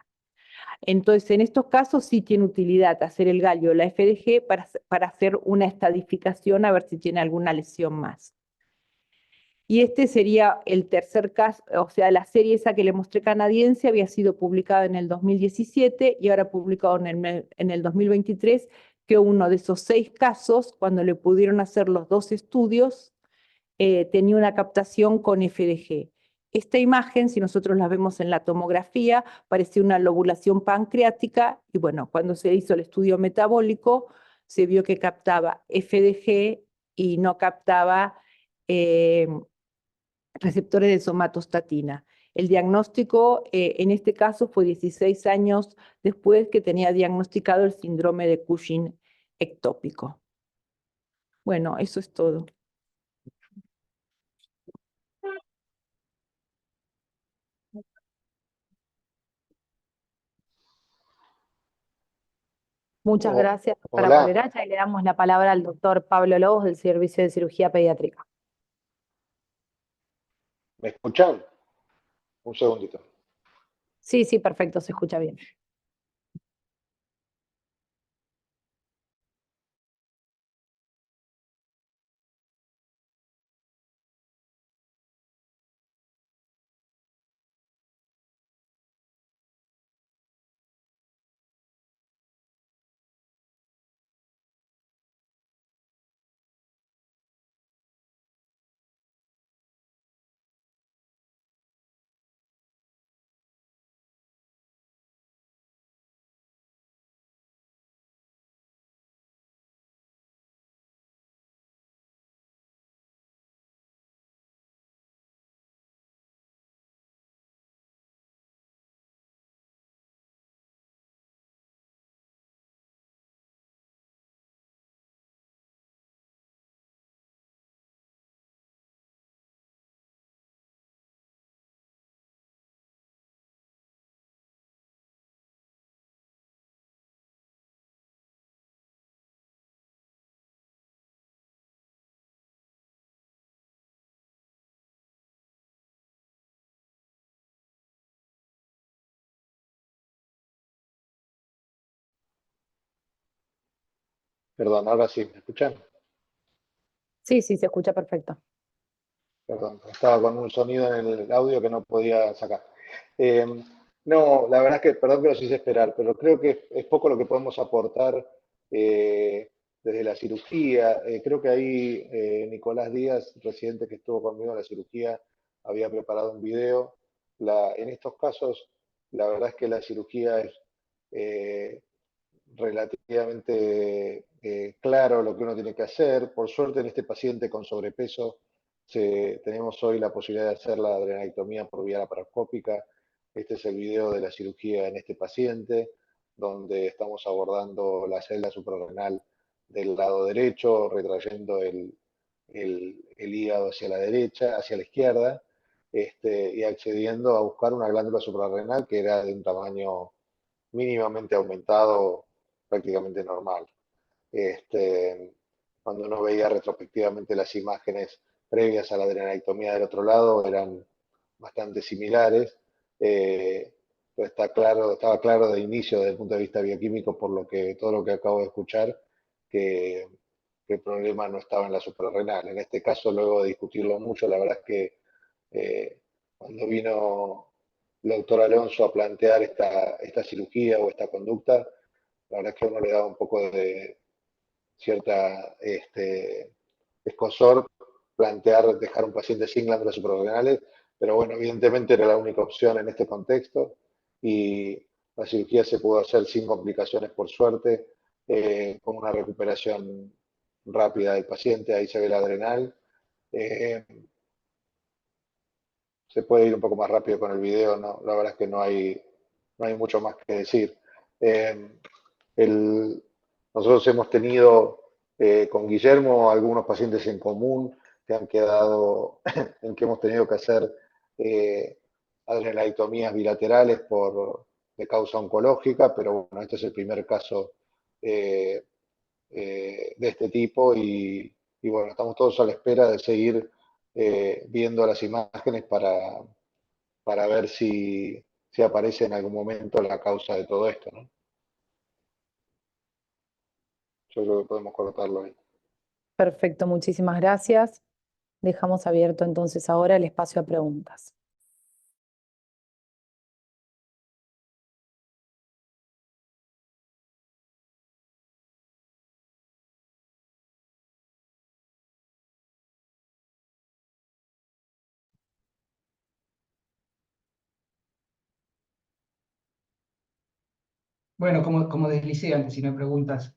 Entonces, en estos casos sí tiene utilidad hacer el galio o la FDG para hacer una estadificación a ver si tiene alguna lesión más. Y este sería el tercer caso, o sea, la serie esa que le mostré canadiense había sido publicada en el 2017 y ahora publicado en el 2023, que uno de esos 6 casos, cuando le pudieron hacer los 2 estudios, tenía una captación con FDG. Esta imagen, si nosotros la vemos en la tomografía, parecía una lobulación pancreática, y bueno, cuando se hizo el estudio metabólico, se vio que captaba FDG y no captaba receptores de somatostatina. El diagnóstico en este caso fue 16 años después que tenía diagnosticado el síndrome de Cushing ectópico. Bueno, eso es todo. Muchas gracias, doctora Hola, Poveracha, y le damos la palabra al doctor Pablo Lobos del Servicio de Cirugía Pediátrica. ¿me escuchan? Un segundito. Sí, sí, perfecto, se escucha bien. Perdón, ahora sí, ¿me escuchan? Sí, sí, se escucha perfecto. Perdón, estaba con un sonido en el audio que no podía sacar. Eh, no, la verdad es que, perdón que los hice esperar, pero creo que es poco lo que podemos aportar desde la cirugía. Creo que ahí Nicolás Díaz, residente que estuvo conmigo en la cirugía, había preparado un video. En estos casos, la verdad es que la cirugía es eh, relativamente claro lo que uno tiene que hacer. Por suerte, en este paciente con sobrepeso tenemos hoy la posibilidad de hacer la adrenectomía por vía laparoscópica. Este es el video de la cirugía en este paciente, donde estamos abordando la celda suprarrenal del lado derecho, retrayendo el hígado hacia la derecha, hacia la izquierda, y accediendo a buscar una glándula suprarrenal que era de un tamaño mínimamente aumentado, prácticamente normal. Cuando uno veía retrospectivamente las imágenes, previas a la adrenectomía del otro lado eran bastante similares. Pues estaba claro de inicio desde el punto de vista bioquímico, todo lo que acabo de escuchar, que el problema no estaba en la suprarrenal. En este caso, luego de discutirlo mucho, la verdad es que cuando vino el doctor Alonso a plantear esta cirugía o esta conducta, la verdad es que a uno le daba un poco de cierta escozor dejar un paciente sin glándulas suprarrenales, pero bueno, evidentemente era la única opción en este contexto y la cirugía se pudo hacer sin complicaciones por suerte, con una recuperación rápida del paciente. Ahí se ve la adrenal. Se puede ir un poco más rápido con el video, ¿no? La verdad es que no hay mucho más que decir. Eh, Nosotros hemos tenido con Guillermo algunos pacientes en común que han quedado, en que hemos tenido que hacer adrenectomías bilaterales de causa oncológica, pero bueno, este es el primer caso eh, de este tipo y bueno, estamos todos a la espera de seguir viendo las imágenes para ver si aparece en algún momento la causa de todo esto, ¿no? Yo creo que podemos cortarlo ahí. Perfecto, muchísimas gracias. Dejamos abierto entonces ahora el espacio a preguntas. Bueno, como deslicé antes, si no hay preguntas,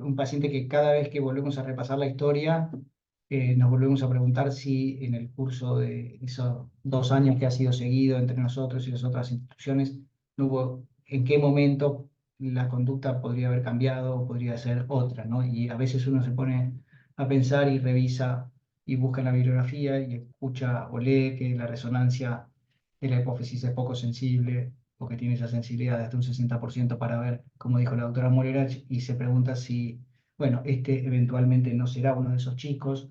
un paciente que cada vez que volvemos a repasar la historia, nos volvemos a preguntar si en el curso de esos 2 años que ha sido seguido entre nosotros y las otras instituciones, no hubo, en qué momento la conducta podría haber cambiado o podría ser otra, ¿no? Y a veces uno se pone a pensar y revisa y busca en la bibliografía y escucha o lee que la resonancia de la hipófisis es poco sensible o que tiene esa sensibilidad de hasta un 60% para ver, como dijo la doctora Morera, y se pregunta si, bueno, este eventualmente no será uno de esos chicos.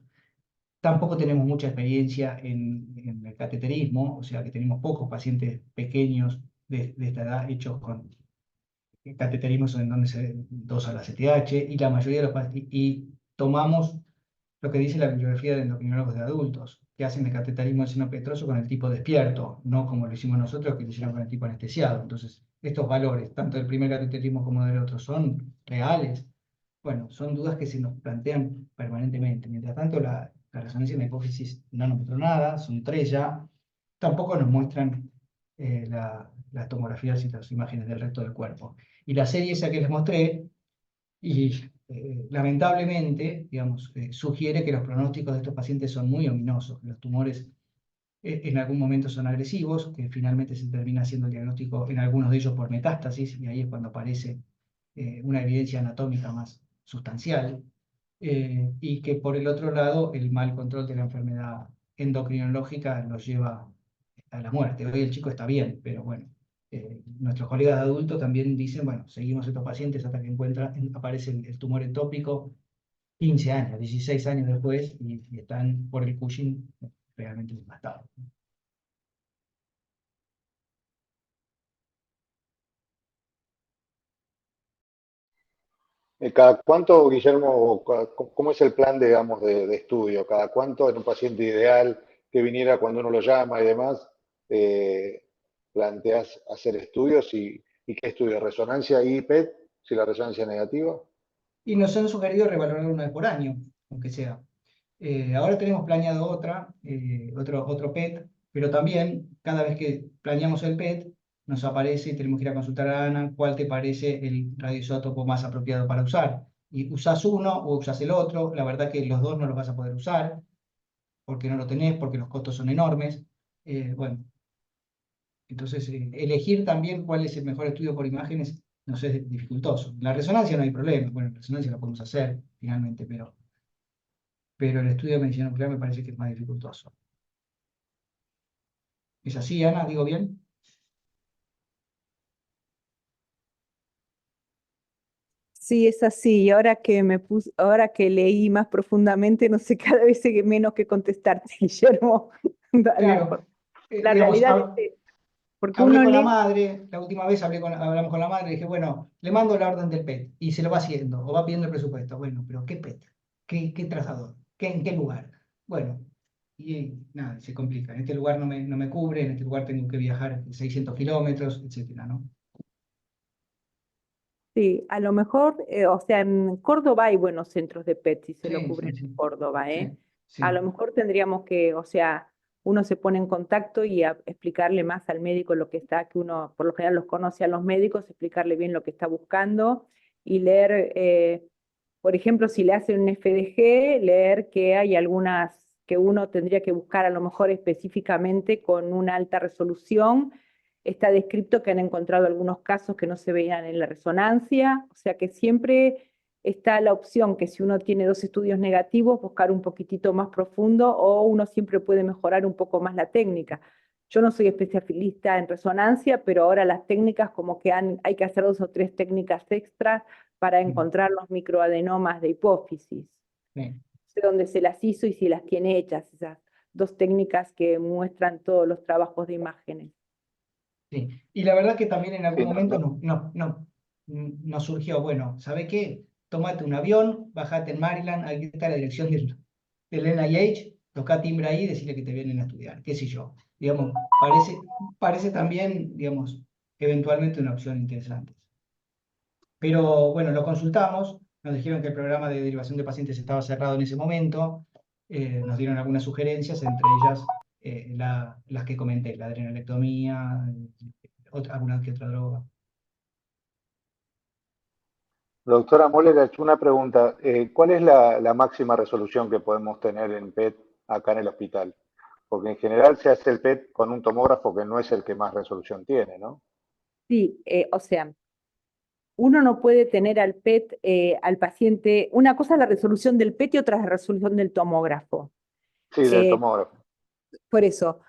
Tampoco tenemos mucha experiencia en el cateterismo, o sea que tenemos pocos pacientes pequeños de esta edad hechos con cateterismos en donde se dosa la CTH y la mayoría de los y tomamos lo que dice la bibliografía de endocrinólogos de adultos, que hacen el cateterismo de seno petroso con el tipo despierto, no como lo hicimos nosotros, que lo hicieron con el tipo anestesiado. Entonces, estos valores, tanto del primer cateterismo como del otro, ¿son reales? Bueno, son dudas que se nos plantean permanentemente. Mientras tanto, la resonancia en la hipófisis no nos mostró nada, son 3 ya. Tampoco nos muestran las tomografías y las imágenes del resto del cuerpo. Y la serie esa que les mostré, y lamentablemente, digamos, sugiere que los pronósticos de estos pacientes son muy ominosos. Los tumores en algún momento son agresivos, que finalmente se termina haciendo el diagnóstico en algunos de ellos por metástasis, y ahí es cuando aparece una evidencia anatómica más sustancial, y que por el otro lado el mal control de la enfermedad endocrinológica los lleva a la muerte. Hoy el chico está bien, pero bueno, nuestros colegas de adultos también dicen, bueno, seguimos estos pacientes hasta que aparece el tumor entópico 15 años, 16 años después, y están por el Cushing realmente devastados. ¿Cada cuánto, Guillermo, cómo es el plan, digamos, de estudio? ¿Cada cuánto en un paciente ideal que viniera cuando uno lo llama y demás, eh, planteas hacer estudios y qué estudios? ¿Resonancia y PET, si la resonancia es negativa? Y nos han sugerido revalorar una vez por año, aunque sea. Ahora tenemos planeado otro PET, pero también cada vez que planeamos el PET, nos aparece y tenemos que ir a consultar a Ana cuál te parece el radioisótopo más apropiado para usar. Y usás uno o usás el otro, la verdad que los dos no los vas a poder usar, porque no lo tenés, porque los costos son enormes. Bueno, entonces elegir también cuál es el mejor estudio por imágenes nos es dificultoso. La resonancia no hay problema, bueno, la resonancia la podemos hacer finalmente, pero el estudio de medicina nuclear me parece que es más dificultoso. ¿Es así, Ana? ¿Digo bien? Sí, es así. Y ahora que leí más profundamente, no sé cada vez sé que menos que contestarte, Guillermo. Dale, Claro, la digamos, realidad es que, porque hablé uno con la lee, madre, la última vez hablamos con la madre, y dije, bueno, le mando la orden del PET y se lo va haciendo o va pidiendo el presupuesto. Bueno, pero ¿qué PET? ¿Qué trazador? ¿En qué lugar? Bueno, y nada, se complica. En este lugar no me cubre, en este lugar tengo que viajar 600 kilómetros, etcétera, ¿no? sí, a lo mejor, o sea, en Córdoba hay buenos centros de PET si se lo Sí, cubren sí, en sí, Córdoba, ¿eh? sí, A sí. lo mejor tendríamos que, o sea, uno se pone en contacto y explicarle más al médico lo que está, que uno por lo general los conoce a los médicos, explicarle bien lo que está buscando y leer, por ejemplo, si le hacen un FDG, leer que hay algunas que uno tendría que buscar a lo mejor específicamente con una alta resolución. Está descrito que han encontrado algunos casos que no se veían en la resonancia, o sea que siempre está la opción que si uno tiene dos estudios negativos, buscar un poquitito más profundo o uno siempre puede mejorar un poco más la técnica. Yo no soy especialista en resonancia, pero ahora las técnicas como que hay que hacer 2 o 3 técnicas extras para Mm, encontrar los microadenomas de hipófisis. sí. No sé dónde se las hizo y si las tiene hechas, esas 2 técnicas que muestran todos los trabajos de imágenes. Sí, y la verdad que también en algún Sí, momento nos surgió, bueno, ¿sabe qué? Tómate un avión, bajate en Maryland, aquí está la dirección del NIH, toca timbre ahí y decirle que te vienen a estudiar, qué sé yo. Digamos, parece también, digamos, eventualmente una opción interesante. Pero bueno, lo consultamos, nos dijeron que el programa de derivación de pacientes estaba cerrado en ese momento, nos dieron algunas sugerencias, entre ellas las que comenté, la adrenalectomía, alguna que otra droga. doctora Moller, ha hecho una pregunta. ¿Cuál es la máxima resolución que podemos tener en PET acá en el hospital? Porque en general se hace el PET con un tomógrafo que no es el que más resolución tiene, ¿no? Sí, o sea, uno no puede tener al PET, al paciente, una cosa es la resolución del PET y otra es la resolución del tomógrafo. Sí, del Eh, tomógrafo. por eso,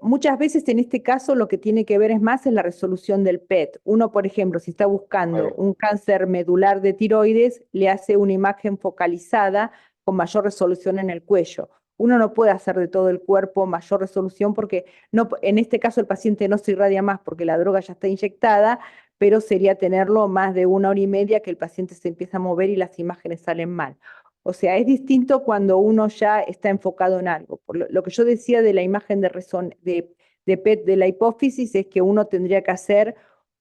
muchas veces en este caso lo que tiene que ver es más en la resolución del PET. Uno, por ejemplo, si está Muy buscando bien. un cáncer medular de tiroides, le hace una imagen focalizada con mayor resolución en el cuello. Uno no puede hacer de todo el cuerpo mayor resolución porque no, en este caso el paciente no se irradia más porque la droga ya está inyectada, pero sería tenerlo más de 1 hora y media que el paciente se empieza a mover y las imágenes salen mal. O sea, es distinto cuando uno ya está enfocado en algo. Por lo que yo decía de la imagen de PET de la hipófisis es que uno tendría que hacer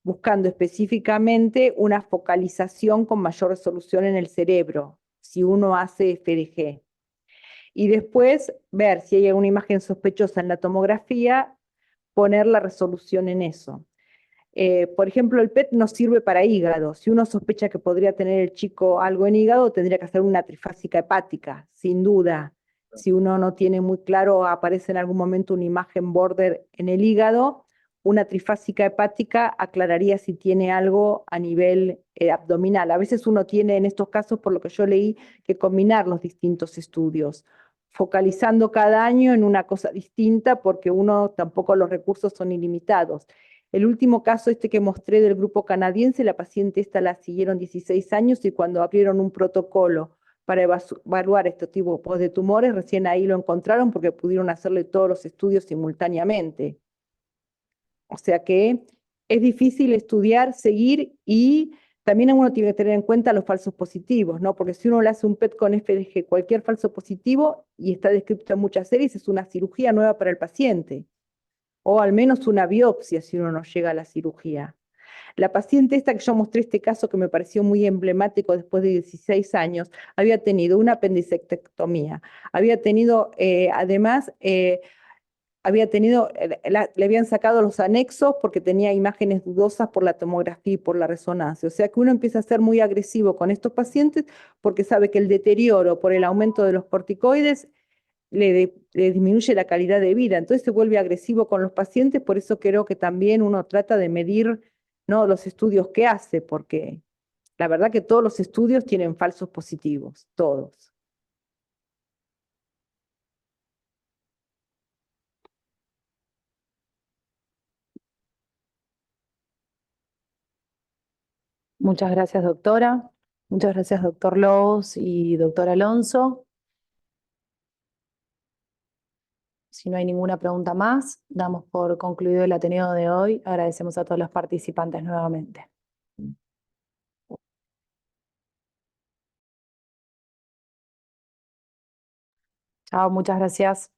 buscando específicamente una focalización con mayor resolución en el cerebro, si uno hace FDG. Y después ver si hay alguna imagen sospechosa en la tomografía, poner la resolución en eso. Por ejemplo, el PET no sirve para hígado. Si uno sospecha que podría tener el chico algo en hígado, tendría que hacer una trifásica hepática, sin duda. Si uno no tiene muy claro, aparece en algún momento una imagen border en el hígado, una trifásica hepática aclararía si tiene algo a nivel abdominal. A veces uno tiene en estos casos, por lo que yo leí, que combinar los distintos estudios, focalizando cada año en una cosa distinta porque uno tampoco los recursos son ilimitados. El último caso este que mostré del grupo canadiense, la paciente esta la siguieron 16 años y cuando abrieron un protocolo para evaluar este tipo de tumores, recién ahí lo encontraron porque pudieron hacerle todos los estudios simultáneamente. O sea que es difícil estudiar, seguir y también uno tiene que tener en cuenta los falsos positivos, ¿no? Porque si uno le hace un PET con FDG, cualquier falso positivo, y está descrito en muchas series, es una cirugía nueva para el paciente o al menos una biopsia si uno no llega a la cirugía. La paciente esta que yo mostré este caso que me pareció muy emblemático después de 16 años, había tenido una apendicectomía, había tenido además, le habían sacado los anexos porque tenía imágenes dudosas por la tomografía y por la resonancia. O sea que uno empieza a ser muy agresivo con estos pacientes porque sabe que el deterioro por el aumento de los corticoides le disminuye la calidad de vida. Entonces se vuelve agresivo con los pacientes, por eso creo que también uno trata de medir, ¿no?, los estudios que hace, porque la verdad que todos los estudios tienen falsos positivos, todos. Muchas gracias, doctora. Muchas gracias, doctor Lobos y doctor Alonso. Si no hay ninguna pregunta más, damos por concluido el Ateneo de hoy. Agradecemos a todos los participantes nuevamente. Chao, muchas gracias.